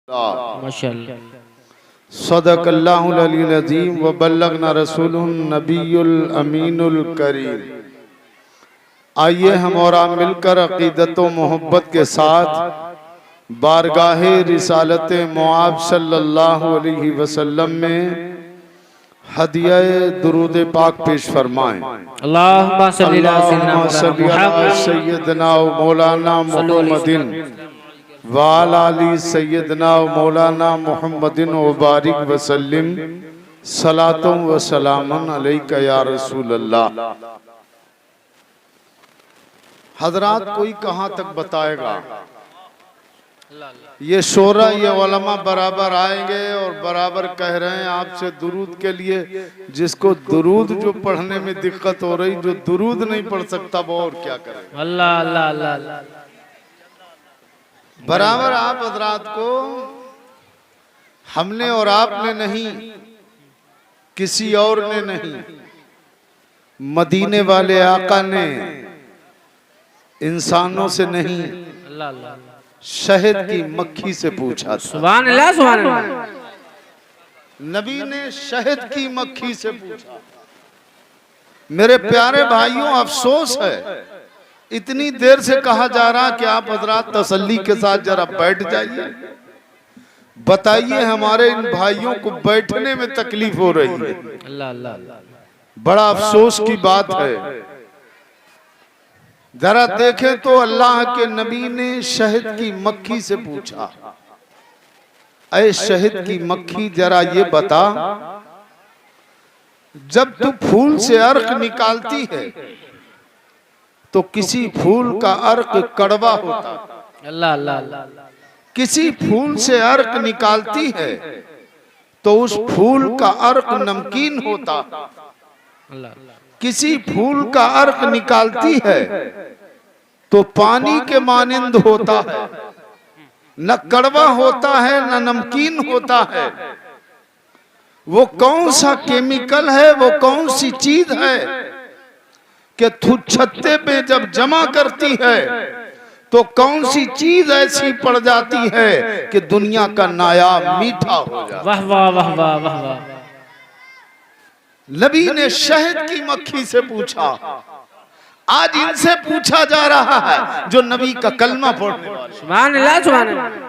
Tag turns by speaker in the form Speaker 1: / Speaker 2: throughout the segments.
Speaker 1: माशाअल्लाह।
Speaker 2: सदक़ल्लाहुल अलीयुल अज़ीम व बल्लगना रसूलुन नबियुल अमीनुल करीम। आइए हम और आप मिलकर अक़ीदत व मोहब्बत के साथ बारगाहे रिसालत मुआब सल्लल्लाहु अलैहि वसल्लम में हदिया दुरूद पाक पेश फरमाएं।
Speaker 1: अल्लाहुम्मा सल्ली अला
Speaker 2: सय्यदना व मौलाना मुहम्मदिन वाला अली सैयदना मौलाना मुहम्मदिन व बारिक वसल्लिम सलातुम व सलामुन अलैका या रसूल अल्लाह। हजरात कोई कहाँ तक बताएगा? ये शोरा ये उलमा बराबर आएंगे और बराबर कह रहे हैं आपसे दुरूद के लिए। जिसको दुरूद जो पढ़ने में दिक्कत हो रही, जो दुरूद नहीं पढ़ सकता वो और क्या करे।
Speaker 1: अल्लाह अल्लाह अल्लाह।
Speaker 2: बराबर आप हजरात को हमने और आपने नहीं, किसी और ने नहीं, मदीने वाले आका ने इंसानों से नहीं,
Speaker 1: अल्लाह अल्लाह।
Speaker 2: शहद की मक्खी से पूछा था।
Speaker 1: सुभान अल्लाह सुभान अल्लाह।
Speaker 2: नबी ने शहद की मक्खी से पूछा। मेरे प्यारे भाइयों, अफसोस है इतनी देर से कहा जा रहा कि आप हजरात तसल्ली के साथ जरा बैठ जाइए। बताइए हमारे इन भाइयों को बैठने में तकलीफ हो रही है।
Speaker 1: अल्लाह अल्लाह।
Speaker 2: बड़ा अफसोस की बात है। जरा देखें तो अल्लाह के नबी ने शहद की मक्खी से पूछा, ऐ शहद की मक्खी जरा ये बता, जब तू फूल से अर्क निकालती है तो किसी फूल का अर्क कड़वा होता,
Speaker 1: अल्लाह अल्लाह अल्लाह।
Speaker 2: किसी फूल से अर्क निकालती है तो उस फूल का अर्क नमकीन होता,
Speaker 1: अल्लाह।
Speaker 2: किसी फूल का अर्क निकालती है तो पानी के मानिंद होता है, न कड़वा होता है न नमकीन होता है। वो कौन सा केमिकल है, वो कौन सी चीज है कि तू छत्ते पे जब जमा करती है तो कौन सी चीज ऐसी पड़ जाती है कि दुनिया का नायाब मीठा हो जाता।
Speaker 1: वाह वाह वाह वाह वाह वाह।
Speaker 2: नबी ने शहद की मक्खी से पूछा। आज इनसे पूछा जा रहा है जो नबी का कलमा पढ़ने वाले।
Speaker 1: सुभान अल्लाह सुभान अल्लाह।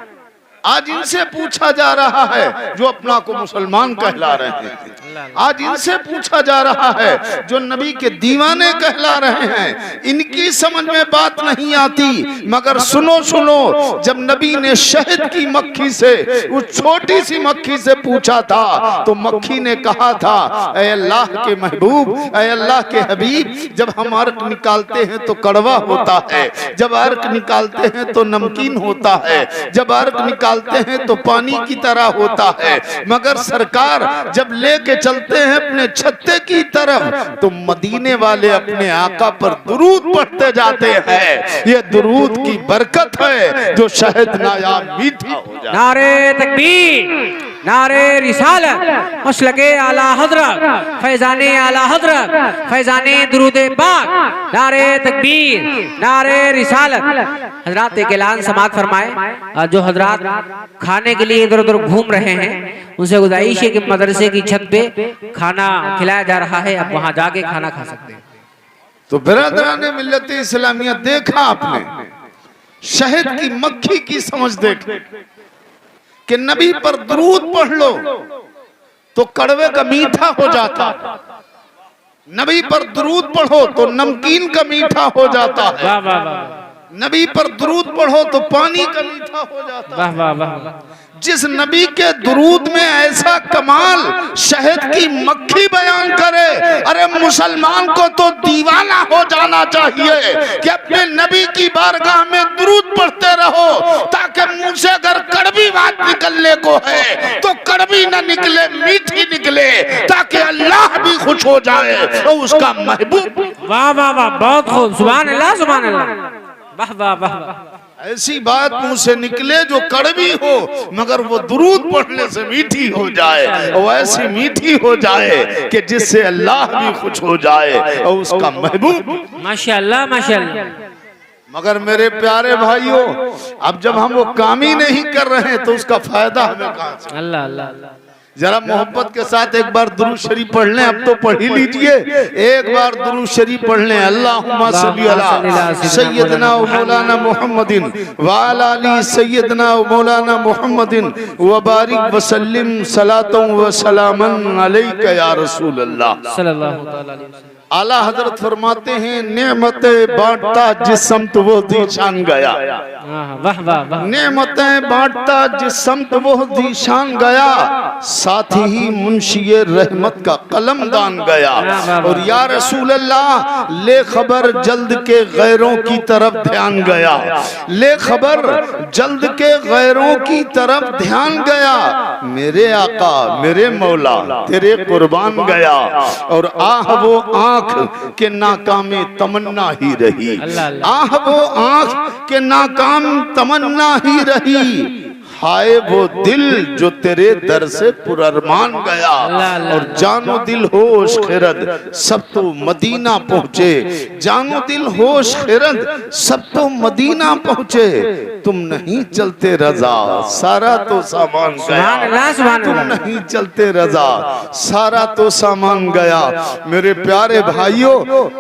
Speaker 2: आज इनसे पूछा जा रहा है जो अपना को मुसलमान कहला रहे हैं। आज इनसे पूछा जा रहा है जो नबी के दीवाने कहला रहे हैं। इनकी समझ में बात नहीं आती, मगर सुनो सुनो, जब नबी ने शहद की मक्खी से, उस छोटी सी मक्खी से पूछा था तो मक्खी ने कहा था, ऐ अल्लाह के महबूब, ऐ अल्लाह के हबीब, जब हम अर्क निकालते हैं तो कड़वा होता है, जब अर्क निकालते हैं तो नमकीन होता है, जब अर्क निकालते हैं तो पानी की तरह होता है, मगर सरकार जब लेके चलते हैं अपने छत्ते की तरफ तो मदीने वाले अपने आका पर दुरूद पढ़ते जाते हैं। ये दुरूद की बरकत है जो शहद नायाब मीठा हो जाए।
Speaker 1: नारे तकबीर, नारे रिसालत, मसलके आला हजरत, फैजाने आला हजरत, फैजाने दुरूद पाक, नारे तकबीर, नारे रिसालत। हजरात एक ऐलान समाअत फरमाए। जो हजरात खाने के लिए इधर उधर घूम रहे हैं उनसे गुजारिश है कि मदरसे की छत पे खाना खिलाया जा रहा है, आप वहां जाके खाना खा सकते हैं।
Speaker 2: तो बिरादराने मिल्लत इस्लामिया, देखा आपने शहद की मक्खी की समझ देखे कि नबी पर दुरूद पढ़ लो तो कड़वे का मीठा हो जाता, नबी पर दुरूद पढ़ो तो नमकीन का मीठा हो जाता है,
Speaker 1: वाह वाह वाह।
Speaker 2: नबी पर दुरूद पढ़ो तो पानी का मीठा हो जाता है।
Speaker 1: वाह वाह वाह।
Speaker 2: जिस नबी के दुरूद में ऐसा कमाल शहद की मक्खी बयान करे, अरे मुसलमान को तो दीवाना हो जाना चाहिए कि अपने नबी की बारगाह में दुरूद पढ़ते रहो ताकि मुंह से अगर कड़वी बात निकलने को है तो कड़वी न निकले, मीठी निकले, ताकि अल्लाह भी खुश हो जाए और उसका महबूब।
Speaker 1: वाह वाह वाह, बहुत खूब। सुभान अल्लाह सुभान अल्लाह। वाह वाह वाह।
Speaker 2: ऐसी बात मुंह से निकले जो कड़वी हो मगर वो दुरूद पढ़ने से मीठी हो जाए, और ऐसी मीठी हो जाए कि जिससे अल्लाह भी खुश हो जाए और उसका महबूब।
Speaker 1: माशाअल्लाह माशाअल्लाह।
Speaker 2: मगर मेरे प्यारे भाइयों, अब जब हम वो काम ही नहीं कर रहे हैं तो उसका फायदा हमें कहाँ से?
Speaker 1: अल्लाह अल्लाह अल्लाह।
Speaker 2: जरा मोहब्बत के साथ एक बार दुरूद शरीफ पढ़ लें। अब तो पढ़ ही लीजिए, एक बार दुरूद शरीफ पढ़ लें। अल्लाहुम्मा सल्ली अला सय्यदना व मौलाना मुहम्मदिन व अला आलि सय्यदना व मौलाना मुहम्मदिन व बारिक व सल्लिम सलातन व सलामन अलैका या रसूल अल्लाह
Speaker 1: सल्लल्लाहु तआला अलैहि वसल्लम।
Speaker 2: आला हजरत फरमाते हैं, नेमतें बांटता जिस समत वो दीशान गया।
Speaker 1: वाह वाह वाह।
Speaker 2: नेमतें बांटता जिस समत वो दीशान गया, साथ ही मुंशी रहमत का कलम दान गया। और या रसूल अल्लाह, ले खबर जल्द के गैरों की तरफ ध्यान गया, ले खबर जल्द के गैरों की तरफ ध्यान गया। मेरे आका मेरे मौला तेरे कुर्बान गया। और आह वो आंख के नाकामे तमन्ना ही रही, आह वो आंख के नाकाम तमन्ना ही रही। हाय वो दिल जो तेरे दर से पुररमान गया। और जानो दिल होश खिरद सब तो मदीना पहुँचे, जानो दिल होश खिरद सब तो मदीना पहुँचे। तुम नहीं चलते रजा सारा तो सामान गया, तुम नहीं चलते रजा सारा तो सामान गया। मेरे प्यारे भाइयों,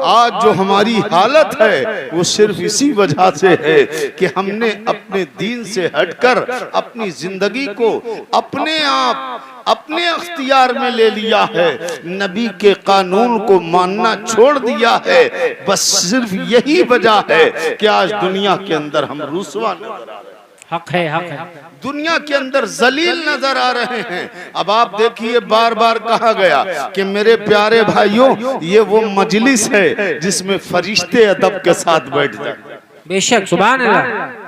Speaker 2: आज जो हमारी हालत है वो सिर्फ इसी वजह से है कि हमने अपने दीन से हटकर अपनी जिंदगी को अपने आप अपने अख्तियार में ले लिया है, नबी के कानून को मानना छोड़ दिया है। बस सिर्फ यही वजह है कि आज दुनिया के अंदर हम रुसवा नजर आ रहे हैं।
Speaker 1: हक है हक है।
Speaker 2: दुनिया के अंदर जलील नजर आ रहे हैं। अब आप देखिए, बार बार कहा गया कि मेरे प्यारे भाइयों, ये वो मजलिस है जिसमें फरिश्ते अदब के साथ बैठ जाते।
Speaker 1: बेशक, सुभान अल्लाह।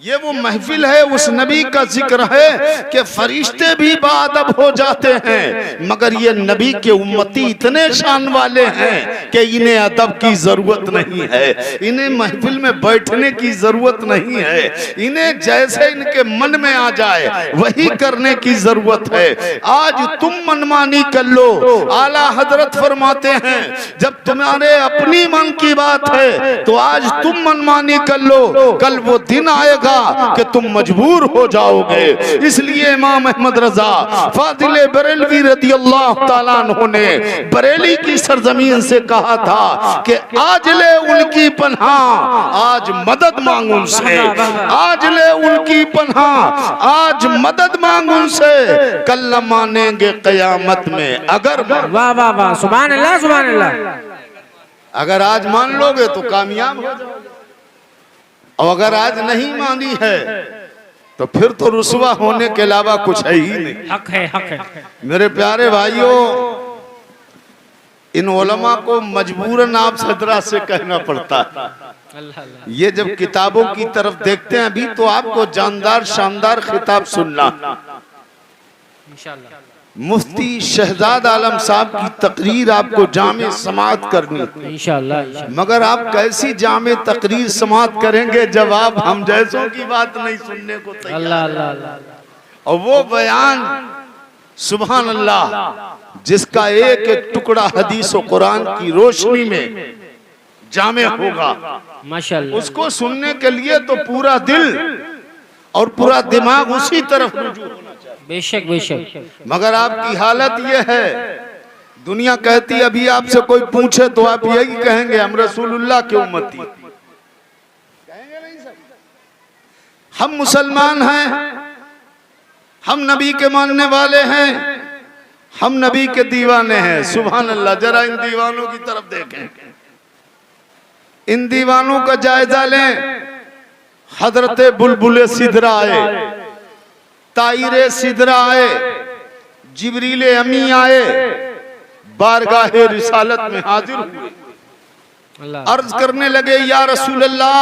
Speaker 2: ये वो महफिल है, उस नबी का जिक्र है कि फरिश्ते भी बाअदब हो जाते हैं। मगर ये नबी के उम्मती इतने शान वाले हैं कि इन्हें अदब की जरूरत नहीं है, इन्हें महफिल में बैठने की जरूरत नहीं है। इन्हें जैसे इनके मन में आ जाए वही करने की जरूरत है। आज तुम मनमानी कर लो। आला हजरत फरमाते हैं, जब तुम्हारे अपनी मन की बात है तो आज तुम मनमानी कर लो, कल वो दिन आएगा कि तुम मजबूर हो जाओगे। इसलिए इमाम अहमद रजा फादिले बरेलवी रदी अल्लाह ताला अन्हु ने बरेली की सरजमीन से कहा था कि आज ले उनकी पनाह, आज मदद मांग उनसे, आज ले उनकी पनाह, आज मदद मांग उनसे, कल न मानेंगे कयामत में अगर।
Speaker 1: वाह वाह वाह, सुभान अल्लाह सुभान अल्लाह।
Speaker 2: अगर आज मान लोगे तो कामयाब हो जाओगे, और अगर आज नहीं मानी है तो फिर तो रुसवा होने के अलावा कुछ है ही नहीं।
Speaker 1: हक है हक है।
Speaker 2: मेरे प्यारे भाइयों, इन उलमा को मजबूरन आप सदरा से कहना पड़ता है। ये जब किताबों की तरफ देखते हैं अभी तो आपको जानदार शानदार खिताब सुनना।
Speaker 1: इंशाअल्लाह
Speaker 2: मुफ्ती शहजाद आलम साहब की तकरीर आपको जामे समाअत करनी,
Speaker 1: इंशाअल्लाह।
Speaker 2: मगर आप कैसी जामे तकरीर समाअत करेंगे जब आप हम जैसों की बात नहीं सुनने को तैयार।
Speaker 1: अल्लाह अल्लाह अल्लाह।
Speaker 2: और वो बयान सुभान अल्लाह जिसका एक एक टुकड़ा हदीस और कुरान की रोशनी में जामे होगा,
Speaker 1: माशाअल्लाह,
Speaker 2: उसको सुनने के लिए तो पूरा दिल और पूरा दिमाग उसी तरफ रुजू होना चाहिए।
Speaker 1: बेशक बेशक। मगर
Speaker 2: मगर आपकी हालत ये है, दुनिया कहती अभी आपसे कोई पूछे तो आप यही कहेंगे हम रसूलुल्लाह के उम्मती, हम मुसलमान हैं, हम नबी के मानने वाले हैं, हम नबी के दीवाने हैं। सुभान अल्लाह। जरा इन दीवानों की तरफ देखें, इन दीवानों का जायजा लें। हजरत बुलबुल सिदरा आए, ताइरे सिदरा आए, जिब्रील अमी आए, बारगाहे रिसालत में हाजिर हुए। अर्ज करने लगे, या रसूल अल्लाह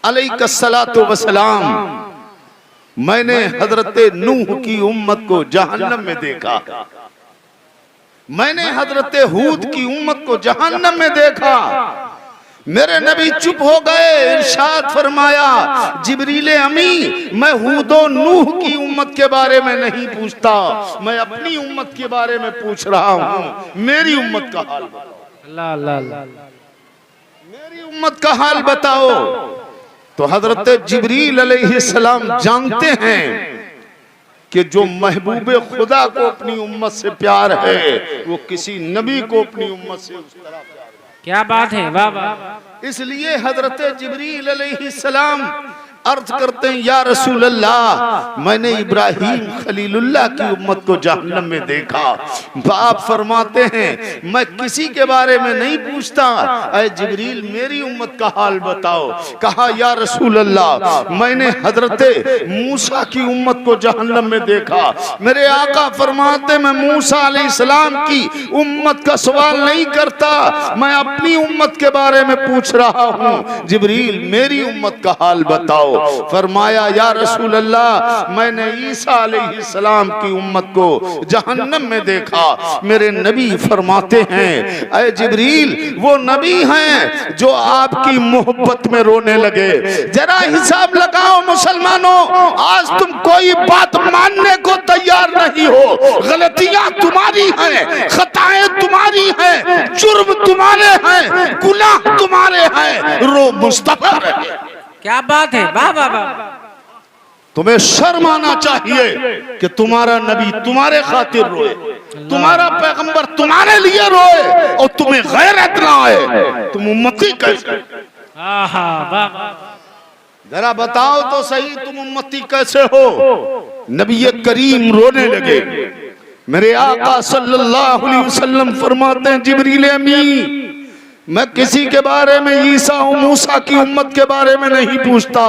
Speaker 2: अलैहिस्सलातु वस्सलाम, मैंने हजरत नूह की उम्मत को जहन्नम में देखा, मैंने हजरत हूद की उम्मत को जहन्नम में देखा। मेरे नबी चुप हो गए। इरशाद फरमाया, जिब्रील अमी, मैं हूदो नूह की उम्मत के बारे में नहीं पूछता, मैं अपनी उम्मत के बारे में पूछ रहा हूँ। मेरी उम्मत का हाल बताओ।
Speaker 1: अल्लाह अल्लाह अल्लाह।
Speaker 2: मेरी उम्मत का हाल बताओ। तो हजरत जिब्रील अलैहिस्सलाम जानते हैं कि जो महबूब खुदा को अपनी उम्मत से प्यार है वो किसी नबी को अपनी उम्मत से उस तरह प्यार है।
Speaker 1: क्या बात है, वाह वाह।
Speaker 2: इसलिए हजरत जिब्रील अलैहिस्सलाम अर्ज करते हैं, या रसूल अल्लाह, मैंने इब्राहीम खलीलुल्लाह की उम्मत को जहन्नम में देखा। बाप फरमाते हैं मैं किसी के बारे में नहीं पूछता, ऐ जिब्रील मेरी उम्मत का हाल बताओ। कहा, या रसूल अल्लाह, मैंने हजरत मूसा की उम्मत को जहन्नम में देखा। मेरे आका फरमाते मैं मूसा अलैहिस्सलाम की उम्मत का सवाल नहीं करता, मैं अपनी उम्मत के बारे में पूछ रहा हूँ। जिब्रील मेरी उम्मत का हाल बताओ। फरमाया, या रसूल अल्लाह, मैंने ईसा अलैहिस्सलाम की उम्मत को जहन्नम में देखा। मेरे नबी फरमाते हैं, ऐ जिब्रील, वो नबी हैं जो आपकी मोहब्बत में रोने लगे। जरा हिसाब लगाओ मुसलमानों, आज तुम कोई बात मानने को तैयार नहीं हो। गलतियां तुम्हारी हैं, खताएं तुम्हारी हैं, जुर्म तुम्हारे हैं, गुनाह तुम्हारे हैं, रो मुस्तफा रहे।
Speaker 1: क्या बात है, वाह वाह वाह।
Speaker 2: तुम्हें शर्म आना चाहिए कि तुम्हारा नबी तुम्हारे खातिर रोए, तुम्हारा पैगंबर तुम्हारे लिए रोए और तुम्हें गैरत ना आए। तुम उम्मती कैसे?
Speaker 1: आहा, वाह वाह।
Speaker 2: जरा बताओ तो सही, तुम उम्मती कैसे हो? नबी करीम रोने लगे। मेरे आका सल्लल्लाहु अलैहि वसल्लम फरमाते हैं, जिब्रील अमीन, मैं किसी के बारे में, ईसा और मूसा की उम्मत के बारे में नहीं पूछता,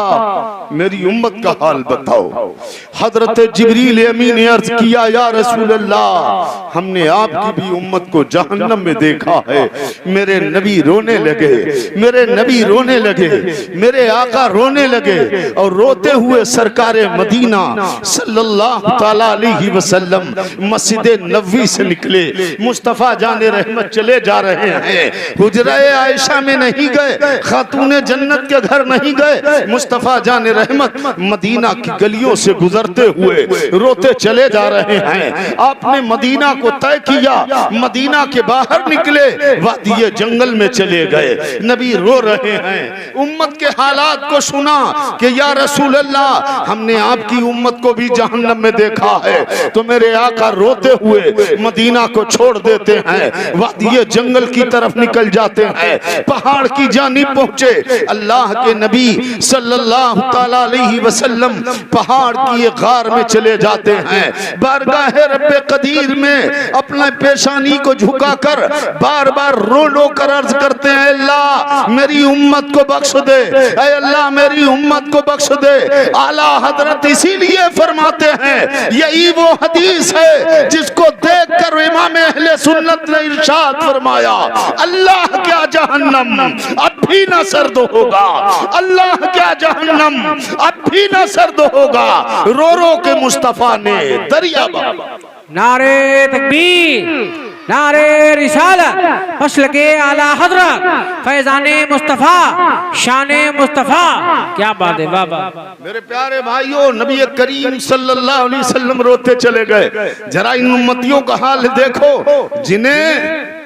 Speaker 2: मेरी उम्मत का हाल बताओ। हजरत जिब्रील अमीन ने अर्ज किया, या रसूल अल्लाह, हमने आपकी भी उम्मत को जहन्नम में देखा है। मेरे नबी रोने लगे, मेरे नबी रोने लगे, मेरे आका रोने लगे और रोते हुए सरकारे मदीना सल्लल्लाहु तआला अलैहि वसल्लम मस्जिद नबवी से निकले। मुस्तफा जाने रहमत चले जा रहे हैं, हुजरा आयशा में नहीं गए, खातूने जन्नत के घर नहीं गए। मुस्तफा जाने रहमत मदीना की गलियों से गुजरते हुए रोते चले जा रहे हैं। आपने मदीना को तय किया, मदीना के बाहर निकले, वादिये जंगल में चले गए। नबी रो रहे हैं, उम्मत के हालात को सुना कि या रसूल अल्लाह, हमने आपकी उम्मत को भी जहन्नम में देखा है। तो मेरे आका रोते हुए मदीना को छोड़ देते हैं, वादिये जंगल की तरफ निकल जाते हैं, पहाड़ की जानिब पहुंचे। अल्लाह के नबी सल्लल्लाहु तआला अलैहि वसल्लम पहाड़ की एक गार में चले जाते हैं। बारगाह रब्बे कदीर में अपने पेशानी को झुकाकर बार बार रो रो कर अर्ज करते हैं, अल्लाह मेरी उम्मत को बख्श दे, ऐ अल्लाह मेरी उम्मत को बख्श दे। आला हजरत इसीलिए फरमाते हैं, यही वो हदीस है जिसको देखकर इमाम अहले सुन्नत ने इरशाद फरमाया, अल्लाह क्या जहन्नम अब भी न सर्द होगा, अल्लाह क्या जहन्नम अब भी न सर्द होगा। रो रो के मुस्तफा ने दरिया बाबा।
Speaker 1: नारे तकबीर, नारे रिसालत, फस्ल के आला हजरत, फैजाने मुस्तफा, शाने मुस्तफा। क्या बात है, वाह वाह।
Speaker 2: मेरे प्यारे भाइयों, नबी करीम सल्लल्लाहु अलैहि वसल्लम रोते चले गए। जरा इन उम्मतियों का हाल देखो जिन्हें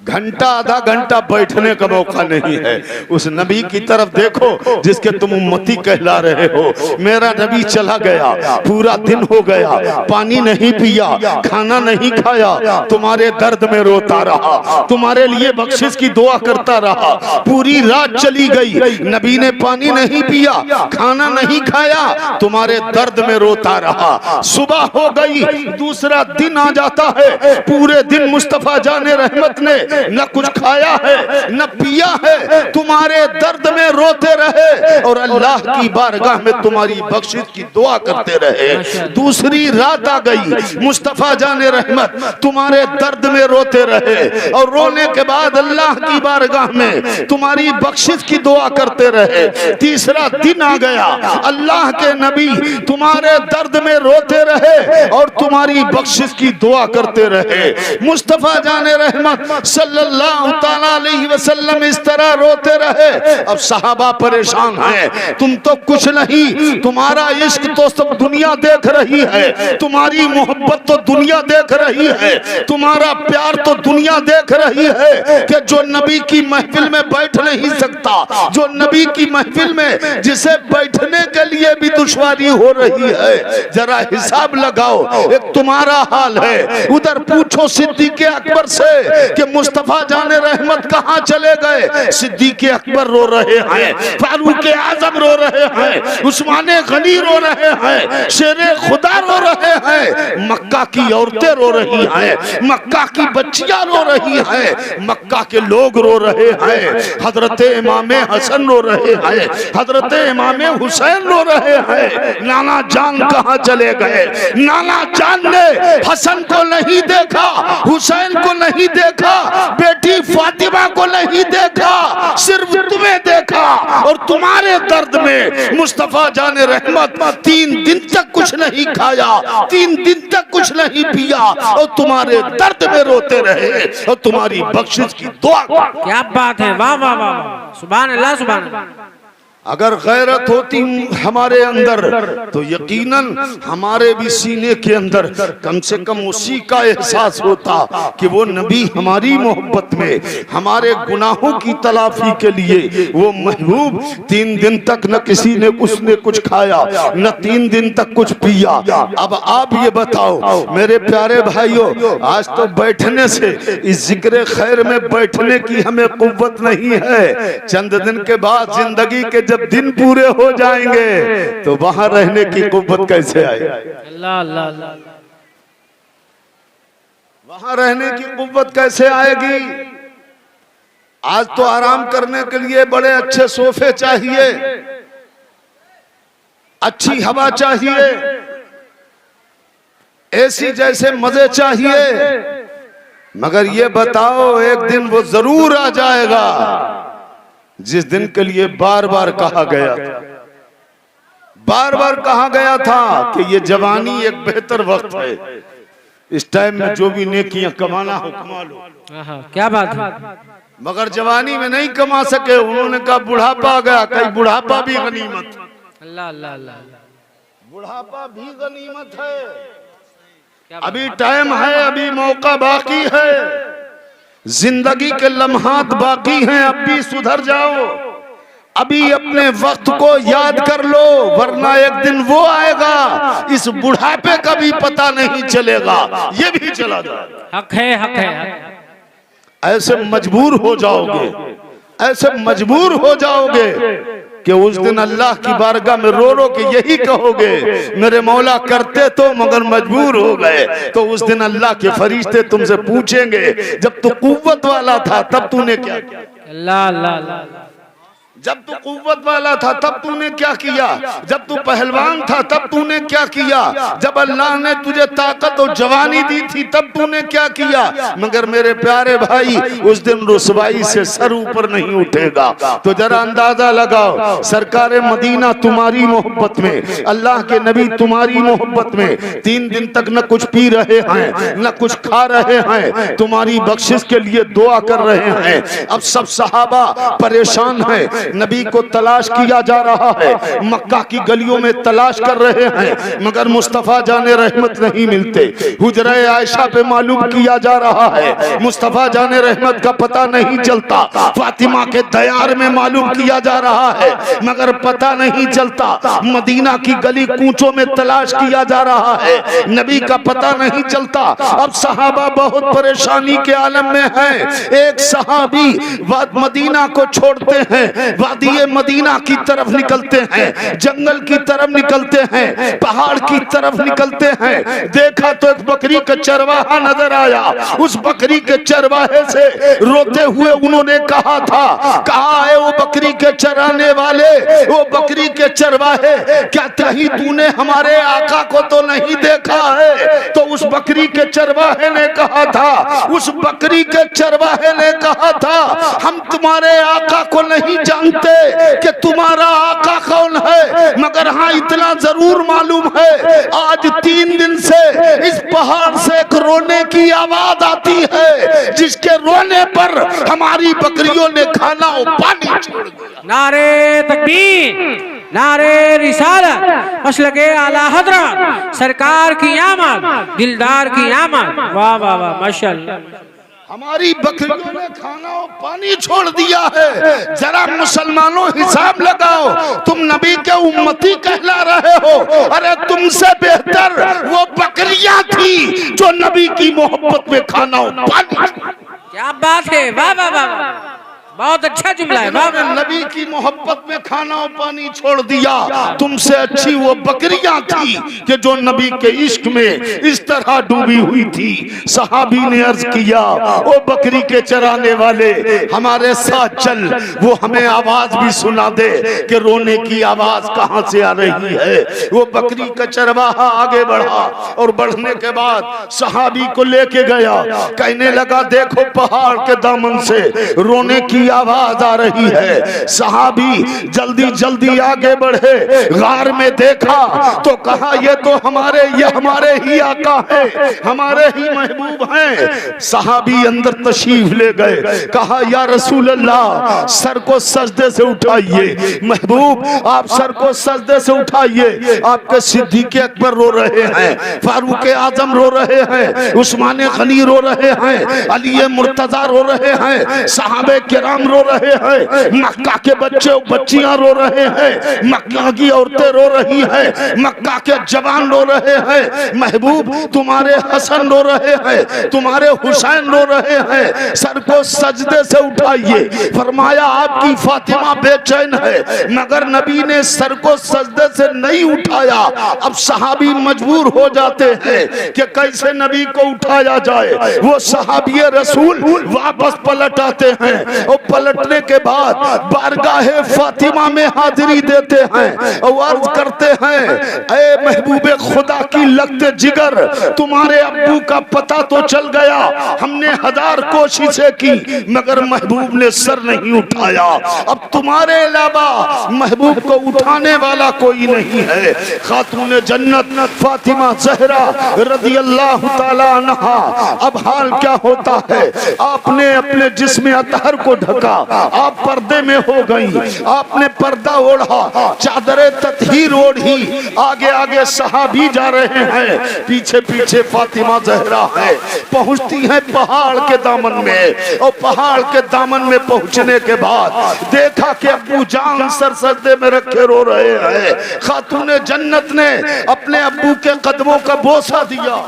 Speaker 2: घंटा आधा घंटा बैठने का मौका नहीं है। उस नबी की तरफ देखो जिसके तुम उम्मती कहला रहे हो। मेरा नबी चला गया, पूरा दिन हो गया, पानी नहीं पिया, खाना नहीं खाया, तुम्हारे दर्द में रोता रहा, तुम्हारे लिए बख्शिश की दुआ करता रहा। पूरी रात चली गई, नबी ने पानी नहीं पिया, खाना नहीं खाया, तुम्हारे दर्द में रोता रहा। सुबह हो गई, दूसरा दिन आ जाता है, पूरे दिन मुस्तफा जाने रहमत ने न कुछ खाया है न पिया है, तुम्हारे दर्द में रोते रहे और अल्लाह की बारगाह में तुम्हारी बख्शिश की दुआ करते रहे। दूसरी रात आ गई, मुस्तफा जाने रहमत तुम्हारे दर्द में रोते रहे और रोने के बाद अल्लाह की बारगाह में तुम्हारी बख्शिश की दुआ करते रहे। तीसरा दिन आ गया, अल्लाह के नबी तुम्हारे दर्द में रोते रहे और तुम्हारी बख्शिश की दुआ करते रहे। मुस्तफा जाने रहमत सल्लल्लाहु ताला अलैहि वसल्लम इस तरह रोते रहे। अब सहाबा परेशान हैं, तुम तो कुछ नहीं, तुम्हारा इश्क तो सब दुनिया देख रही है, तुम्हारी मोहब्बत तो दुनिया देख रही है, तुम्हारा प्यार तो दुनिया देख रही है कि जो नबी की महफिल में बैठ नहीं सकता, जो नबी की महफिल में जिसे बैठने के लिए भी दुश्वारी हो रही है, जरा हिसाब लगाओ। एक तुम्हारा हाल है, उधर पूछो सिद्दीक़ अकबर से कि मुस्तफा जाने रहमत कहाँ चले गए। सिद्दीक़ अकबर रो रहे हैं, फारूक आजम रो रहे हैं, उस्मान गनी रो रहे हैं, शेरे खुदा रो रहे हैं, मक्का की औरतें रो रही हैं, मक्का की बच्चियां रो रही हैं, मक्का के लोग रो रहे हैं, हजरत इमाम हसन रो रहे हैं, हजरत इमाम हुसैन रो रहे हैं। नाना जान कहाँ चले गए? नाना जान ने हसन को नहीं देखा, हुसैन को नहीं देखा, बेटी फातिमा को नहीं देखा, सिर्फ तुम्हें देखा। और तुम्हारे दर्द में मुस्तफा जाने रहमत 3 दिन तक कुछ नहीं खाया, 3 दिन तक कुछ नहीं पिया, और तुम्हारे दर्द में रोते रहे और तुम्हारी बख्शिश की दुआ।
Speaker 1: क्या बात है, वाह वाह वाह, सुभान अल्लाह सुभान अल्लाह।
Speaker 2: अगर गैरत होती हमारे अंदर तो यकीनन हमारे भी सीने के अंदर कम से कम उसी का एहसास होता कि वो नबी हमारी मोहब्बत में, हमारे गुनाहों की तलाफी के लिए वो महबूब 3 दिन तक न किसी ने उसने कुछ खाया, न 3 दिन तक कुछ पिया। अब आप ये बताओ मेरे प्यारे भाइयों, आज तो बैठने से, इस जिक्र खैर में बैठने की हमें कुव्वत नहीं है। चंद दिन के बाद जिंदगी के जब दिन पूरे हो जाएंगे तो वहां रहने की कुव्वत कैसे आएगी?
Speaker 1: अल्लाह अल्लाह अल्लाह,
Speaker 2: वहां रहने की कुव्वत कैसे आएगी? आज तो आराम करने के लिए बड़े अच्छे सोफे चाहिए, अच्छी हवा चाहिए, एसी जैसे मजे चाहिए, मगर ये बताओ एक दिन वो जरूर आ जाएगा जिस दिन के लिए बार बार कहा गया था, बार बार कहा गया था कि ये जवानी एक बेहतर वक्त है, इस टाइम में जो भी नेकियां कमाना हो कमा लो।
Speaker 1: क्या बात है,
Speaker 2: मगर जवानी में नहीं कमा सके, उन्होंने कहा बुढ़ापा आ गया, कहीं बुढ़ापा भी गनीमत।
Speaker 1: अल्लाह अल्लाह अल्लाह,
Speaker 2: बुढ़ापा भी गनीमत है, अभी टाइम है, अभी मौका बाकी है, जिंदगी के लम्हात बाकी हैं, अब भी सुधर जाओ, अभी अपने वक्त को याद कर लो, वरना एक दिन वो आएगा इस बुढ़ापे का भी पता नहीं चलेगा, ये भी चला जाएगा।
Speaker 1: हक है, हक है।
Speaker 2: ऐसे मजबूर हो जाओगे, ऐसे मजबूर हो जाओगे कि उस दिन अल्लाह की बारगाह में रो रो के यही कहोगे मेरे मौला करते तो मगर मजबूर हो गए। तो उस दिन अल्लाह के फरिश्ते तुमसे पूछेंगे जब तू कुव्वत वाला था तब तूने क्या किया?
Speaker 1: अल्लाह अल्लाह अल्लाह,
Speaker 2: जब तू कुव्वत वाला था तब तूने क्या किया? जब तू पहलवान था तब तूने क्या किया? जब अल्लाह ने तुझे ताकत और जवानी दी थी तब तूने क्या किया? मगर मेरे प्यारे भाई उस दिन रुसवाई से सर ऊपर नहीं उठेगा। तो जरा अंदाजा लगाओ, सरकारे मदीना तुम्हारी मोहब्बत में, अल्लाह के नबी तुम्हारी मोहब्बत में 3 दिन तक न कुछ पी रहे हैं न कुछ खा रहे हैं, तुम्हारी बख्शिश के लिए दुआ कर रहे हैं। अब सब सहाबा परेशान हैं, नबी को तलाश किया जा रहा है, मक्का की गलियों में तलाश कर रहे हैं, मगर मुस्तफा जाने रहमत नहीं मिलते। हुजरा आयशा पे मालूम किया जा रहा है, मुस्तफा जाने रहमत का पता नहीं चलता। फातिमा के दयार में मालूम किया जा रहा है, मगर पता नहीं चलता। मदीना की गली कूचों में तलाश किया जा रहा है, नबी का पता नहीं चलता। अब सहाबा बहुत परेशानी के आलम में हैं। एक सहाबी मदीना को छोड़ते हैं, वादी मदीना की तरफ निकलते हैं, जंगल की तरफ निकलते हैं, पहाड़ की तरफ निकलते हैं। देखा तो एक बकरी का चरवाहा नजर आया, उस बकरी के चरवाहे से रोते हुए उन्होंने कहा था, कहा है वो बकरी के चराने वाले, वो बकरी के चरवाहे, क्या कहीं तूने हमारे आका को तो नहीं देखा है? तो उस बकरी के चरवाहे ने कहा था, उस बकरी के चरवाहे ने कहा था, हम तुम्हारे आका को नहीं जानते जानते कि तुम्हारा आका कौन है, मगर हाँ इतना जरूर मालूम है आज 3 दिन से इस पहाड़ से एक रोने की आवाज आती है, जिसके रोने पर हमारी बकरियों ने खाना और पानी छोड़ दिया।
Speaker 1: नारे तकबीर, नारे रिसालत, मसलके आला हजरत, सरकार की आमद, दिलदार की आमद। वाह वाह वाह, माशाअल्लाह।
Speaker 2: हमारी बकरियों ने खाना और पानी छोड़ दिया है। जरा मुसलमानों हिसाब लगाओ, तुम नबी के उम्मती कहला रहे हो, अरे तुमसे बेहतर वो बकरियां थी जो नबी की मोहब्बत में खाना और पानी।
Speaker 1: क्या बात है, वाह वाह वाह, बहुत अच्छा जुमला है। वाह वाह।
Speaker 2: नबी की मोहब्बत में खाना और पानी छोड़ दिया, तुमसे अच्छी वो बकरियां थी कि जो नबी के इश्क में इस तरह डूबी हुई थी। सहाबी ने अर्ज किया, ओ बकरी के चराने वाले हमारे साथ चल, वो हमें आवाज भी सुना दे कि रोने की आवाज कहां से आ रही है। वो बकरी का चरवाहा आगे बढ़ा और बढ़ने के बाद सहाबी को लेके गया, कहने लगा देखो पहाड़ के दामन से रोने की आवाज आ रही है। सहाबी जल्दी जल्दी आगे बढ़े, गार में देखा तो कहा ये तो हमारे ही आका है, हमारे ही महबूब हैं। सहाबी अंदर तशरीफ ले गए, कहा या रसूल अल्लाह सर को सजदे से उठाइए। महबूब आप सर को सजदे से उठाइए। आपके सिद्दीक़ अकबर रो रहे हैं, फारूक आजम रो रहे हैं, उस्मान गनी रो रहे हैं, अली मुर्तजा रो रहे हैं, सहाबे किराम रो रहे हैं, मक्का के बच्चे बच्चियां रो रहे हैं, मक्का की औरतें रो रही हैं, मक्का के जवान रो रहे हैं। महबूब तुम्हारे हसन रो रहे हैं, तुम्हारे हुसैन रो रहे हैं, सर को सजदे से उठाइए। फरमाया आपकी फातिमा बेचैन है, मगर नबी ने सर को सजदे से नहीं उठाया। अब सहाबी मजबूर हो जाते हैं कि कैसे नबी को उठाया जाए। वो सहाबी रसूल वापस पलट आते हैं और पलटने के बाद बारगाहे फातिमा में हाजिरी देते हैं और अर्ज करते हैं, ऐ महबूबे खुदा की लगते जिगर, तुम्हारे अब्बू का पता तो चल गया, हमने 1000 कोशिशें की मगर महबूब ने सर नहीं उठाया। अब तुम्हारे अलावा महबूब को उठाने वाला कोई नहीं है। खातून जन्नत फातिमा ज़हरा रज़ी अल्लाह ताला अन्हा, अब हाल क्या होता है, आपने अपने जिस्म अतहर को ढका, आप पर्दे में हो गई, आपने पर्दा ओढ़ा, चादरे ततहीर ओढ़ी, आगे आगे सहाबी जा रहे हैं, पीछे पीछे फातिमा ज़हरा है। पहुंचती है पहाड़ के दामन में और पहाड़ के दामन में पहुंचने के बाद देखा कि अब्बू जान सर सजदे में रखे रो रहे हैं। खातून जन्नत ने अपने अब्बू के कदमों का बोसा दिया,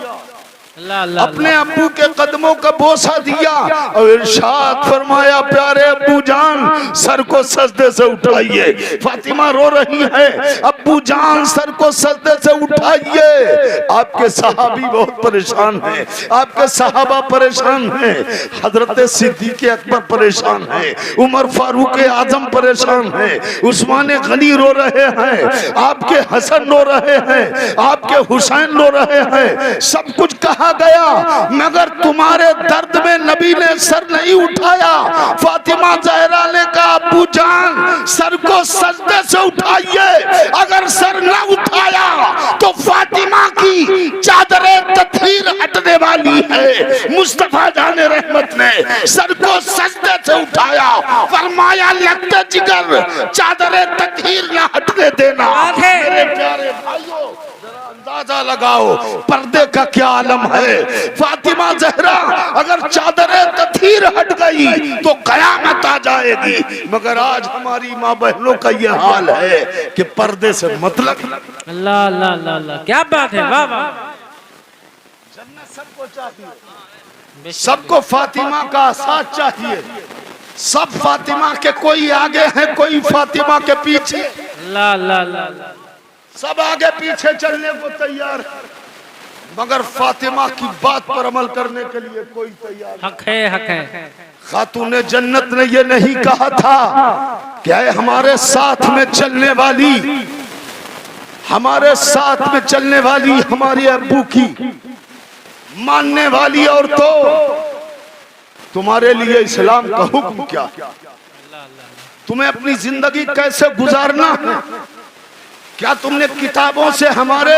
Speaker 2: अपने अब्बू के कदमों का बोसा दिया और इरशाद फरमाया, प्यारे अब्बू जान सर को सजदे से उठाइए। फातिमा रो रही है, अब्बू जान सर को सजदे से उठाइए। आपके सहाबी बहुत परेशान हैं, आपके सहाबा परेशान हैं, हजरत सिद्दीक़ अकबर परेशान हैं, उमर फारूक आजम परेशान हैं, उस्मान गनी रो रहे हैं, आपके हसन रो रहे हैं, आपके हुसैन रो रहे हैं। सब कुछ कहा गया मगर तुम्हारे दर्द में नबी ने सर नहीं उठाया। फातिमा ज़हरा ने कहा, अब्बू जान सर को सजदे से उठाइए, अगर सर न उठाया तो फातिमा की चादरे ततहीर हटने वाली है। मुस्तफा जाने रहमत ने सर को सजदे से उठाया, फरमाया लगते जिगर चादरे ततहीर न हटने देना। मेरे प्यारे भाइयों अंदाजा लगाओ पर्दे का क्या आलम है। फातिमा ज़हरा अगर चादरे तथीर हट गई तो कयामत आ जाएगी, मगर आज हमारी माँ बहनों का ये हाल है कि पर्दे से मतलब।
Speaker 1: अल्लाह अल्लाह अल्लाह, क्या बात है, वाह वाह।
Speaker 2: जन्नत सबको चाहिए, सबको फातिमा का साथ चाहिए। सब फातिमा के कोई आगे है, कोई फातिमा के पीछे।
Speaker 1: अल्लाह अल्लाह अल्लाह,
Speaker 2: सब आगे पीछे चलने को तैयार है, मगर फातिमा की बात पर अमल करने के लिए कोई तैयार।
Speaker 1: हक है, हक है।
Speaker 2: खातून जन्नत ने ये नहीं कहा था क्या हमारे साथ में चलने वाली, हमारे साथ में चलने वाली हमारे अब्बू की मानने वाली औरतों, तुम्हारे लिए इस्लाम का हुक्म क्या। तुम्हें अपनी जिंदगी कैसे गुजारना है। क्या तुमने किताबों से हमारे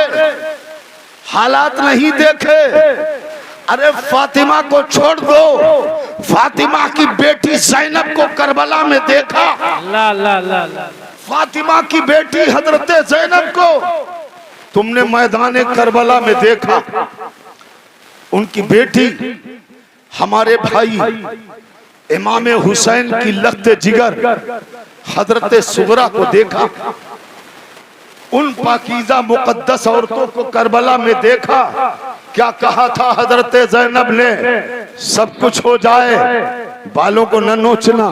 Speaker 2: हालात नहीं देखे? अरे फातिमा को छोड़ दो, फातिमा की बेटी ज़ैनब को करबला में देखा।
Speaker 1: अल्लाह अल्लाह अल्लाह अल्लाह।
Speaker 2: फातिमा की बेटी हजरत ज़ैनब को तुमने मैदान करबला में देखा। उनकी बेटी हमारे भाई इमाम हुसैन की लख्त जिगर हजरत सुगरा को देखा। उन पाकीज़ा मुकद्दस औरतों को करबला में देखा। क्या कहा था हजरत ज़ैनब ने? सब कुछ हो जाए, बालों को न नोचना,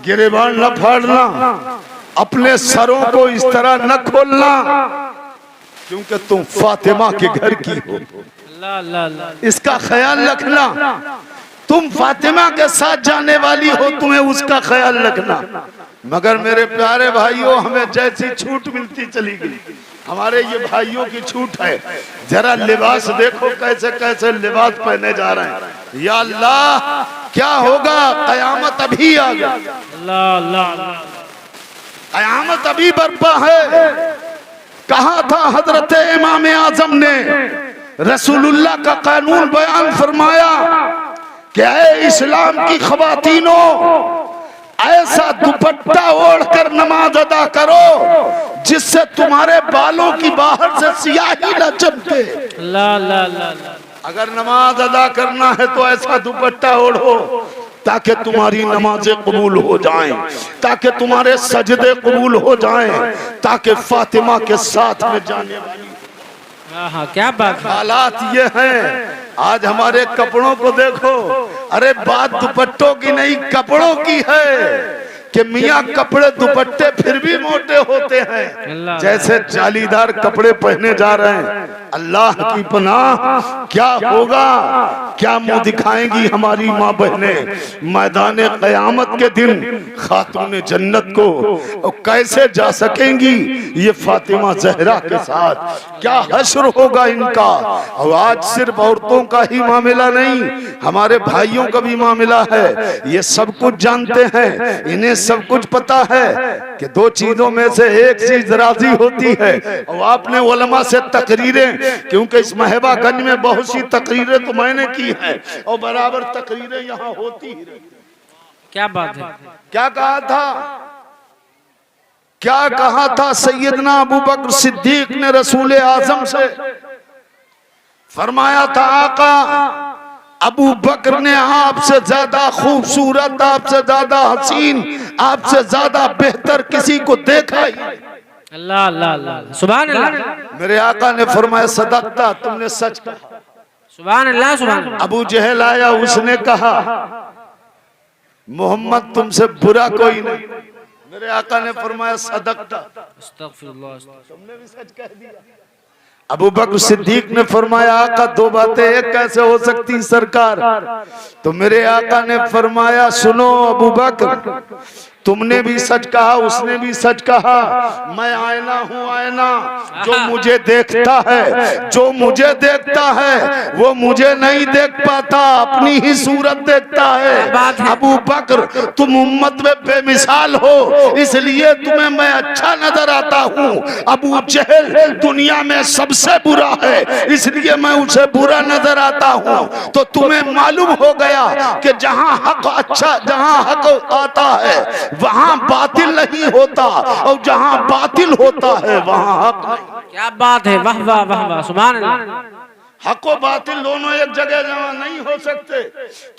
Speaker 2: गिरेबान न फाड़ना, अपने सरों को इस तरह न खोलना, क्योंकि तुम फातिमा के घर की हो।
Speaker 1: अल्लाह अल्लाह अल्लाह।
Speaker 2: इसका ख्याल रखना। तुम फातिमा के साथ जाने वाली हो, तुम्हें उसका ख्याल रखना। मगर मेरे प्यारे भाइयों, हमें जैसी छूट मिलती चली गई। हमारे ये भाइयों की छूट है। जरा लिबास देखो, कैसे कैसे लिबास पहने जा रहे हैं। या अल्लाह, क्या होगा? कयामत अभी आ गई।
Speaker 1: अल्लाह अल्लाह अल्लाह।
Speaker 2: कयामत अभी बर्पा है। कहा था हजरत इमाम आजम ने, रसूलुल्लाह का कानून बयान फरमाया कि ऐ इस्लाम की ख़वातीनों, ऐसा दुपट्टा ओढ़कर नमाज अदा करो जिससे तुम्हारे बालों की बाहर से स्याही न चमके।
Speaker 1: अल्लाह अल्लाह अल्लाह।
Speaker 2: अगर नमाज अदा करना है तो ऐसा दुपट्टा ओढ़ो ताकि तुम्हारी नमाजें कबूल हो जाएं, ताकि तुम्हारे सजदे कबूल हो जाएं, ताकि फातिमा के साथ में जाने वाली।
Speaker 1: हाँ, क्या बात है।
Speaker 2: हालात ये हैं। आज हमारे कपड़ों को देखो। अरे बात दुपट्टों की नहीं, कपड़ों की है कि मियाँ कपड़े दुपट्टे फिर भी मोटे होते हैं। जैसे जालीदार कपड़े पहने जा रहे हैं। अल्लाह की पनाह, क्या होगा? क्या मुंह दिखाएंगी हमारी माँ बहनें मैदान क़यामत के दिन खातून जन्नत को? और कैसे जा सकेंगी ये फातिमा ज़हरा के साथ? क्या हश्र होगा इनका? और आज सिर्फ औरतों का ही मामला नहीं, हमारे भाइयों का भी मामला है। ये सब कुछ जानते हैं, इन्हें सब कुछ पता है कि दो चीजों में से एक चीज राजी होती है। और आपने उलमा से तकरीरें, क्योंकि इस महबागंज में बहुत सी तकरीरें तो मैंने की है और बराबर तकरीरें यहाँ होती ही रही।
Speaker 1: क्या बात है।
Speaker 2: क्या कहा था? क्या कहा था सैयदना अबू बकर सिद्दीक ने रसूल आजम से? फरमाया था, आका अबू बकर ने आपसे ज्यादा खूबसूरत, आपसे ज्यादा हसीन, आपसे ज्यादा बेहतर किसी को देखा ही।
Speaker 1: अल्लाह अल्लाह अल्लाह। सुभान अल्लाह।
Speaker 2: मेरे आका ने फरमाया, सदकता, तुमने सच कहा।
Speaker 1: सुभान अल्लाह सुभान अल्लाह।
Speaker 2: अबू जहल आया, उसने कहा, मोहम्मद तुमसे बुरा कोई नहीं। मेरे आका ने फरमाया, सदकता,
Speaker 1: अस्तगफिरुल्लाह।
Speaker 2: तुमने भी सच कह दिया। अबू बकर सिद्दीक ने फरमाया, आका दो बातें एक कैसे हो सकती सरकार? तो मेरे आका ने फरमाया, सुनो अबू बकर, तुमने भी सच कहा, उसने भी सच कहा। मैं आईना हूँ, आईना जो मुझे देखता है, जो मुझे देखता है वो मुझे नहीं देख पाता, अपनी ही सूरत देखता है। अबू बकर तुम उम्मत में बेमिसाल हो, इसलिए तुम्हें मैं अच्छा नजर आता हूँ। अबू जहल दुनिया में सबसे बुरा है, इसलिए मैं उसे बुरा नजर आता हूँ। तो तुम्हें मालूम हो गया कि जहाँ हक अच्छा, जहाँ हक आता है वहाँ बातिल नहीं होता, और जहाँ बातिल होता है वहाँ हक नहीं।
Speaker 1: क्या बात है। वाह वाह वाह वाह। सुभान अल्लाह।
Speaker 2: हक और बातिल दोनों एक जगह जमा नहीं हो सकते।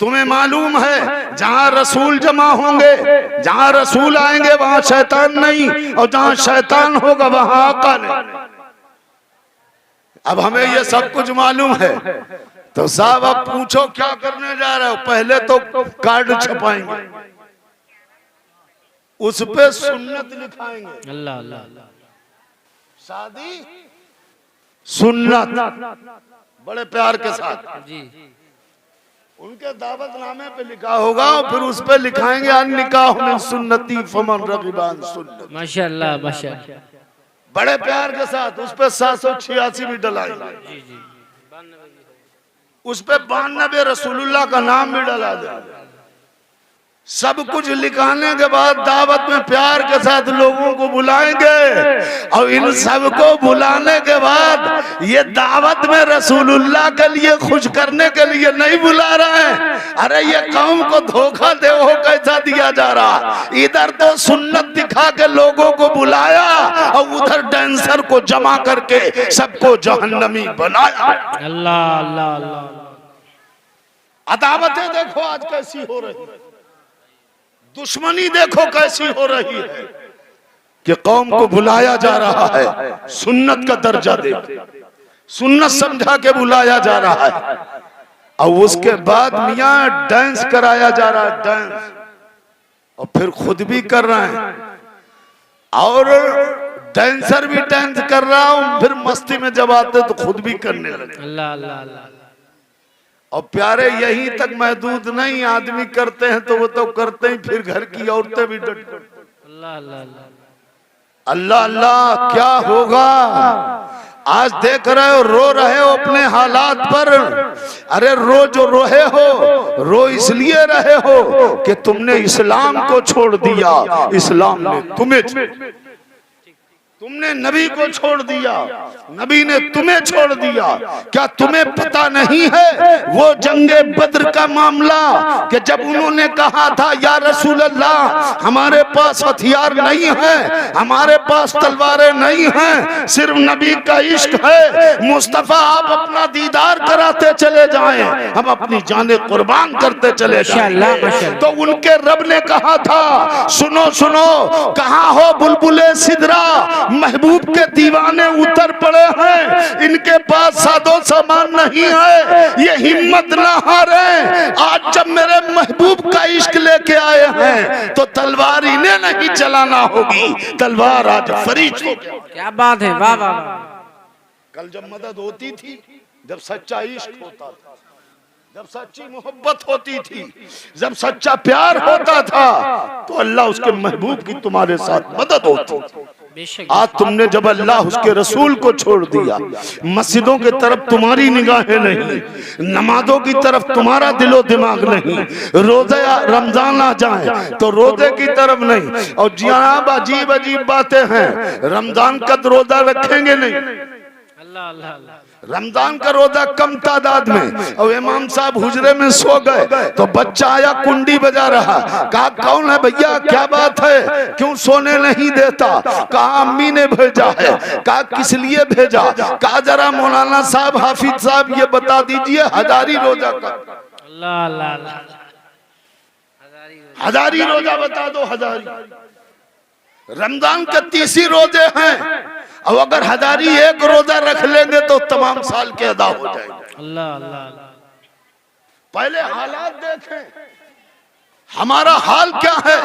Speaker 2: तुम्हें मालूम है जहाँ रसूल जमा होंगे, जहाँ रसूल आएंगे वहाँ शैतान नहीं, और जहाँ शैतान होगा वहाँ आका नहीं। अब हमें ये सब कुछ मालूम है, तो साहब अब पूछो क्या करने जा रहे हो? पहले तो कार्ड छपाएंगे, उस पे सुन्नत लिखाएंगे।
Speaker 1: अल्लाह अल्लाह अल्लाह।
Speaker 2: शादी सुन्नत बड़े प्यार के साथ
Speaker 1: जी।
Speaker 2: उनके दावतनामे पे लिखा होगा, और फिर उस पे लिखाएंगे अन निकाह में सुन्नती फमन रगिबान सुन्नत।
Speaker 1: माशाअल्लाह माशाअल्लाह।
Speaker 2: बड़े प्यार के साथ उस पे 786 भी डलाएंगे।
Speaker 1: जी जी।
Speaker 2: उस पे 92 रसूलुल्लाह का नाम भी डला देंगे। सब कुछ लिखाने के बाद दावत में प्यार के साथ लोगों को बुलाएंगे और इन सबको बुलाने के बाद ये दावत में रसूलुल्लाह के लिए खुश करने के लिए नहीं बुला रहे हैं। अरे ये कौम को धोखा दे हो कैसा दिया जा रहा। इधर तो सुन्नत दिखा के लोगों को बुलाया और उधर डांसर को जमा करके सबको जहन्नमी बनाया।
Speaker 1: अल्लाह अल्लाह अल्लाह।
Speaker 2: अदावतें देखो आज कैसी हो रही है, दुश्मनी देखो कैसी हो रही है कि कौम को बुलाया जा रहा है, सुन्नत का दर्जा दे, सुन्नत समझा के बुलाया जा रहा है और उसके बाद मियां डांस कराया जा रहा है, डांस, और फिर खुद भी कर रहे हैं और डांसर भी डांस कर रहा हूं, फिर मस्ती में जब आते तो खुद भी करने लगे।
Speaker 1: अल्लाह अल्लाह अल्लाह।
Speaker 2: और प्यारे यहीं तक महदूद नहीं, आदमी करते हैं तो वो तो करते ही, फिर घर की औरतें भी डट
Speaker 1: अल्लाह अल्लाह अल्लाह।
Speaker 2: अल्लाह अल्लाह। क्या होगा आज देख रहे हो, रो रहे हो अपने हालात पर। अरे रो जो रोहे हो, रो इसलिए रहे हो कि तुमने इस्लाम को छोड़ दिया, इस्लाम ने तुमने नबी को छोड़ दिया, नबी ने तुम्हें छोड़ दिया। क्या तुम्हें पता नहीं है वो जंगे बद्र का मामला कि जब उन्होंने कहा था या रसूल अल्लाह हमारे पास हथियार नहीं है, हमारे पास तलवारें नहीं हैं, सिर्फ नबी का इश्क है, मुस्तफा आप अपना दीदार कराते चले जाएं, हम अपनी जाने कुर्बान करते चले जाएं। तो उनके रब ने कहा था सुनो सुनो, कहाँ हो बुलबुले सिदरा, महबूब के दीवाने उतर पड़े हैं, इनके पास सादो सामान नहीं है, ये हिम्मत ना हारे। आज जब मेरे महबूब का इश्क लेके आए हैं तो तलवार इन्हें नहीं चलाना होगी, तलवार आज फरीज हो।
Speaker 1: क्या बात है, वाह वाह।
Speaker 2: कल जब मदद होती थी, जब सच्चा इश्क होता था, जब सच्ची मोहब्बत होती थी, जब सच्चा प्यार होता था तो अल्लाह उसके महबूब की तुम्हारे साथ मदद होती। आज तुमने जब अल्लाह उसके रसूल को छोड़ दिया, मस्जिदों की तरफ तुम्हारी निगाहें नहीं, नमाजों की तरफ तुम्हारा दिलो दिमाग नहीं, रोजे रमजान आ जाए तो रोजे की तरफ नहीं, और जनाब अजीब अजीब बातें हैं, रमजान का रोजा रखेंगे नहीं,
Speaker 1: अल्लाह अल्लाह अल्लाह।
Speaker 2: रमजान का रोजा कम तादाद में, और इमाम साहब हुजरे में सो गए तो बच्चा आया कुंडी बजा रहा, कहा कौन है भैया, क्या बात है, क्यों सोने नहीं देता, कहा अम्मी ने भेजा है, कहा किस लिए भेजा, कहा जरा मौलाना साहब हाफिज साहब ये बता दीजिए हजारी रोजा का।
Speaker 1: अल्लाह अल्लाह अल्लाह।
Speaker 2: हजारी रोजा बता दो, हजारी रमजान के 30 रोजे हैं, और अगर हजारी एक रोजा रख लेंगे तो तमाम साल के अदा हो जाएंगे।
Speaker 1: अल्लाह अल्लाह।
Speaker 2: पहले हालात देखें, हमारा हाल क्या है।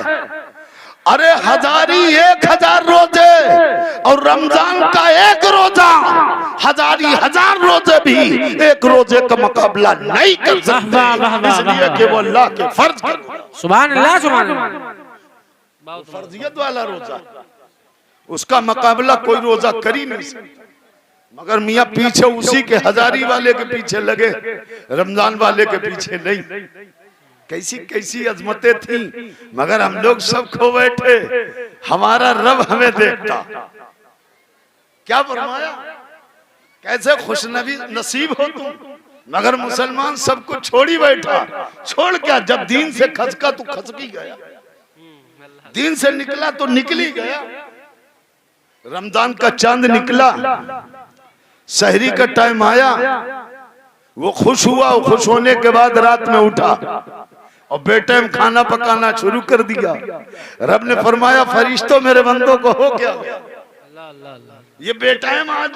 Speaker 2: अरे हजारी 1000 रोजे और रमजान का एक रोजा, हजारी 1000 रोजे भी एक रोजे का मुकाबला नहीं कर सकते, इसलिए कि वो अल्लाह के फर्ज के।
Speaker 1: सुभान अल्लाह सुभान अल्लाह।
Speaker 2: फर्जियत वाला रोजा, उसका मुकाबला कोई रोजा कर ही नहीं सकता। मगर मियाँ पीछे उसी के हजारी वाले के पीछे लगे, रमजान वाले के पीछे नहीं। कैसी कैसी अजमतें थी, मगर हम लोग सब खो बैठे, हमारा रब हमें देखता। क्या फरमाया, कैसे खुशनबी नसीब हो तुम, मगर मुसलमान सब कुछ छोड़ ही बैठा। छोड़ क्या, जब दीन से खसका तो खसक ही गया, दीन से निकला तो निकल ही गया। रमजान का चांद निकला, सहरी का टाइम आया, वो खुश हुआ, और खुश होने के बाद रात में उठा और बेटे में खाना पकाना शुरू कर दिया। रब ने फरमाया फरिश्तों मेरे बंदों को हो क्या, ये बेटे में आज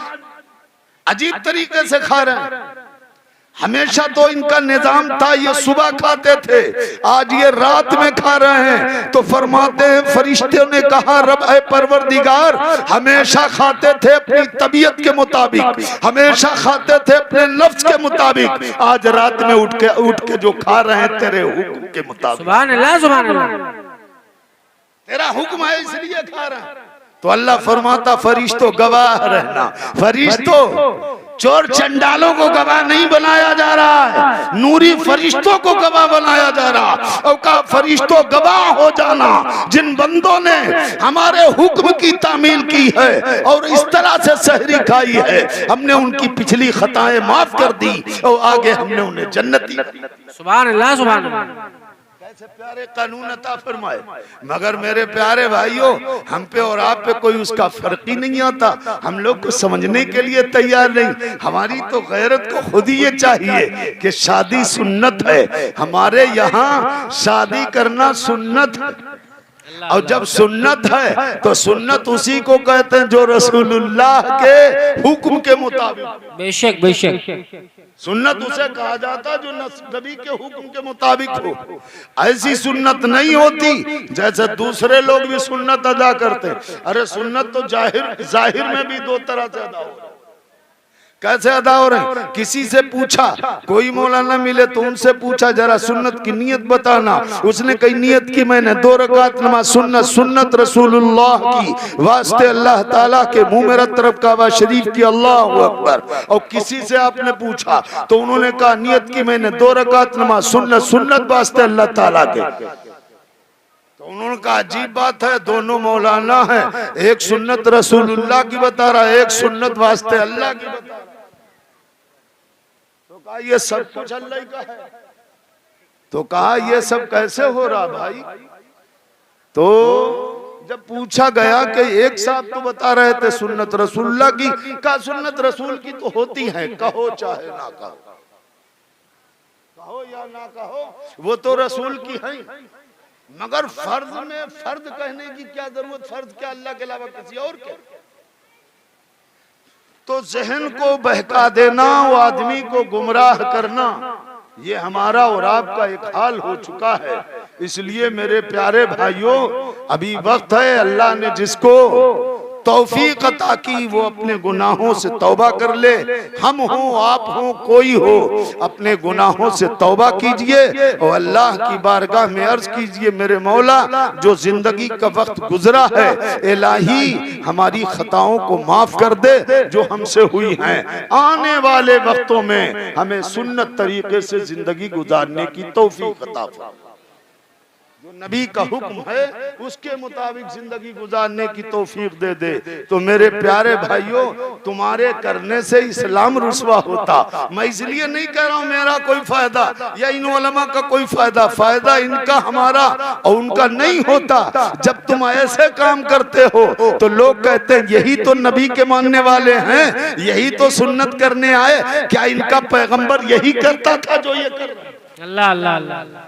Speaker 2: अजीब तरीके से खा रहे हैं। हमेशा तो इनका निजाम था ये सुबह खाते थे, आज ये रात में खा रहे हैं। तो फरमाते हैं फरिश्तों ने कहा रब ऐ परवरदिगार, हमेशा खाते थे अपनी तबीयत के मुताबिक, हमेशा खाते थे अपने नफ्स के मुताबिक, आज रात में उठ के जो खा रहे हैं तेरे हुक्म के मुताबिक।
Speaker 1: सुभान अल्लाह सुभान अल्लाह।
Speaker 2: तेरा हुक्म है इसलिए खा रहे हैं। तो अल्लाह फरमाता फरिश्तों गवाह रहना, फरिश्तों चोर चंडालों को गवाह नहीं बनाया जा रहा है, नूरी फरिश्तों को गवाह बनाया जा रहा। और कहा फरिश्तों गवाह हो जाना, जिन बंदों ने हमारे हुक्म की तामील की है और इस तरह से सहरी खाई है, हमने उनकी पिछली खताएं माफ कर दी और आगे हमने उन्हें जन्नती।
Speaker 1: सुभान अल्लाह, सुभान अल्लाह।
Speaker 2: कैसे प्यारे कानून अता फरमाए। मगर मेरे प्यारे भाइयों, हम पे और आप पे कोई उसका फर्क ही नहीं आता, हम लोग को समझने के लिए तैयार नहीं। हमारी तो गैरत को खुद ही ये चाहिए कि शादी सुन्नत है, हमारे यहाँ शादी करना सुन्नत है। और जब सुन्नत है तो सुन्नत उसी को कहते हैं जो रसूलुल्लाह के हुक्म के मुताबिक।
Speaker 1: बेशक बेशक,
Speaker 2: सुन्नत उसे कहा जाता जो नबी के हुक्म के मुताबिक हो। ऐसी सुन्नत नहीं होती जैसे दूसरे लोग भी सुन्नत अदा करते। अरे सुन्नत तो जाहिर में भी दो तरह से अदा हो रहा है। कैसे अदा हो रहे हैं? किसी से पूछा, कोई मौलाना मिले तो उनसे पूछा जरा सुन्नत की नियत बताना। उसने कही नियत की मैंने 2 रकात नमाज सुन्नत, सुन्नत रसूलुल्लाह की, वास्ते अल्लाह ताला के मुंह मेरा तरफ काबा शरीफ की, अल्लाहू अकबर। और किसी से आपने पूछा तो उन्होंने कहा नियत की मैंने 2 रकात नमाज सुन्नत, सुन्नत वास्ते अल्लाह ताला के। तो उन्होंने कहा अजीब बात है, दोनों मौलाना है, एक सुन्नत रसूलुल्लाह की बता रहा है, एक सुन्नत वास्ते अल्लाह की बता रहा है। तो कहा ये सब कुछ अल्लाह का है। तो कहा ये सब कैसे हो रहा भाई? तो जब पूछा गया कि एक साहब तो बता रहे थे सुन्नत रसूलुल्लाह की, कहा सुन्नत रसूल की तो होती है, कहो चाहे ना कहो, कहो या ना कहो, वो तो रसूल की है। मगर फर्ज में फर्ज कहने की क्या जरूरत? फर्ज क्या अल्लाह के अलावा किसी और के? तो जहन को बहका देना, वो आदमी को गुमराह करना, ये हमारा और आपका एक हाल हो चुका है। इसलिए मेरे प्यारे भाइयों, अभी वक्त है, अल्लाह ने जिसको तौफीक अता की वो अपने गुनाहों से तौबा कर ले। हम हो, आप हो, कोई हो, अपने गुनाहों से तौबा कीजिए और अल्लाह की बारगाह में अर्ज कीजिए, मेरे मौला जो जिंदगी का वक्त गुजरा है, इलाही हमारी खताओं को माफ कर दे जो हमसे हुई हैं। आने वाले वक्तों में हमें सुन्नत तरीके से जिंदगी गुजारने की तौफीक अता फरमा। जो नबी का हुक्म है उसके मुताबिक जिंदगी गुजारने की तौफीक दे दे। तो मेरे प्यारे भाइयों, तुम्हारे करने से इस्लाम रुसवा होता। मैं इसलिए नहीं कह रहा हूँ मेरा कोई फायदा या इन उलमा का कोई फायदा, फायदा इनका हमारा और उनका नहीं होता। जब तुम ऐसे काम करते हो तो लोग कहते हैं यही तो नबी के मानने वाले हैं, यही तो सुन्नत करने आए, क्या इनका पैगंबर यही करता था जो ये कर रहे हैं?
Speaker 1: अल्लाह अल्लाह अल्लाह,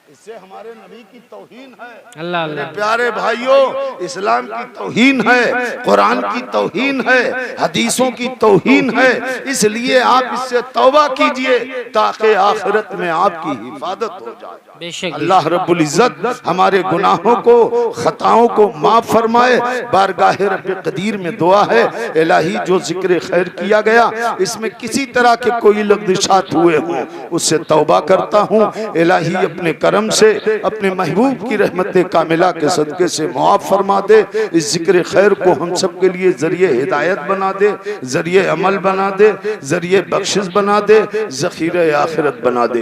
Speaker 2: इससे हमारे नबी की तौहीन है।
Speaker 1: अल्लाह अल्लाह।
Speaker 2: प्यारे भाइयों, इस्लाम की तौहीन है, कुरान की तौहीन है, हदीसों की तौहीन है। इसलिए आप इससे तौबा कीजिए ताकि आखिरत में आपकी हिफाजत हो जाए। अल्लाह रब्बुल इज्जत हमारे गुनाहों को, खताओं को माफ फरमाए। बारगाह रब्बे कदीर में दुआ है, इलाही जो जिक्र खैर किया गया इसमें किसी तरह के कोई लग़्ज़िशात हुए हों उससे तौबा करता हूँ। इलाही अपने करम से, अपने महबूब की रहमत कामिला के सदके से मुआफ़ फरमा दे। इस जिक्र खैर को हम सब के लिए जरिए हिदायत बना दे, जरिए अमल बना दे, जरिए बख्शिश बना दे, ज़ख़ीरे आखिरत बना दे।